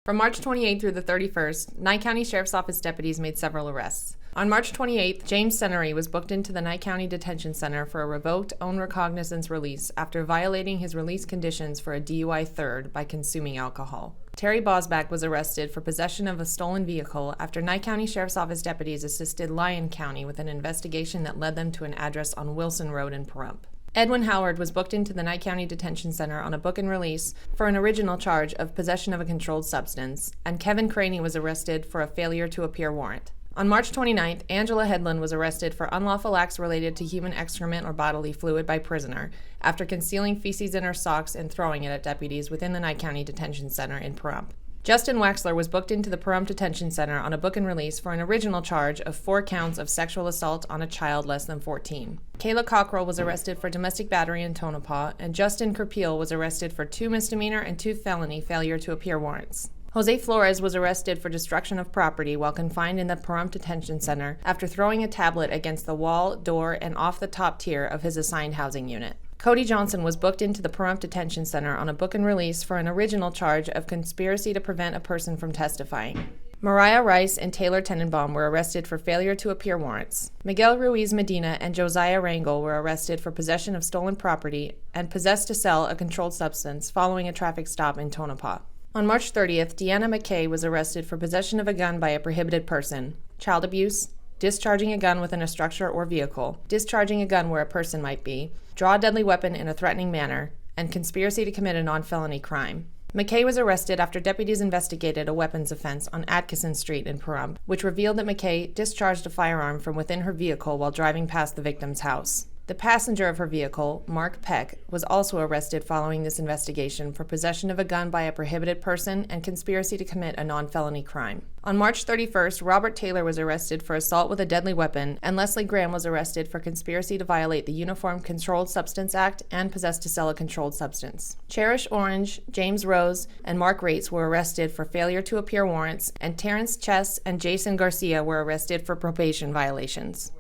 From March 28th through the 31st, Nye County Sheriff's Office deputies made several arrests. On March 28th, James Senary was booked into the Nye County Detention Center for a revoked own recognizance release after violating his release conditions for a DUI third by consuming alcohol. Terry Bausback was arrested for possession of a stolen vehicle after Nye County Sheriff's Office deputies assisted Lyon County with an investigation that led them to an address on Wilson Road in Pahrump. Edwin Howard was booked into the Nye County Detention Center on a book and release for an original charge of possession of a controlled substance, and Kevin Craney was arrested for a failure to appear warrant. On March 29th, Angella Hedlund was arrested for unlawful acts related to human excrement or bodily fluid by prisoner after concealing feces in her socks and throwing it at deputies within the Nye County Detention Center in Pahrump. Justin Waxler was booked into the Pahrump Detention Center on a book and release for an original charge of 4 counts of sexual assault on a child less than 14. Kayla Cochrell was arrested for domestic battery in Tonopah, and Justin Kurpiel was arrested for 2 misdemeanor and 2 felony failure to appear warrants. Jose Flores was arrested for destruction of property while confined in the Pahrump Detention Center after throwing a tablet against the wall, door, and off the top tier of his assigned housing unit. Cody Johnson was booked into the Pahrump Detention Center on a book and release for an original charge of conspiracy to prevent a person from testifying. Mariah Rice and Taylor Tenenbaum were arrested for failure to appear warrants. Miguel Ruiz Medina and Josiah Rangel were arrested for possession of stolen property and possessed to sell a controlled substance following a traffic stop in Tonopah. On March 30th, Deanna Mackay was arrested for possession of a gun by a prohibited person, child abuse, discharging a gun within a structure or vehicle, discharging a gun where a person might be, draw a deadly weapon in a threatening manner, and conspiracy to commit a non-felony crime. Mackay was arrested after deputies investigated a weapons offense on Atkinson Street in Pahrump, which revealed that Mackay discharged a firearm from within her vehicle while driving past the victim's house. The passenger of her vehicle, Mark Peck, was also arrested following this investigation for possession of a gun by a prohibited person and conspiracy to commit a non-felony crime. On March 31st, Robert Taylor was arrested for assault with a deadly weapon, and Leslie Graham was arrested for conspiracy to violate the Uniform Controlled Substance Act and possess to sell a controlled substance. Cherish Orange, James Rose, and Mark Rates were arrested for failure to appear warrants, and Terrence Chess and Jason Garcia were arrested for probation violations.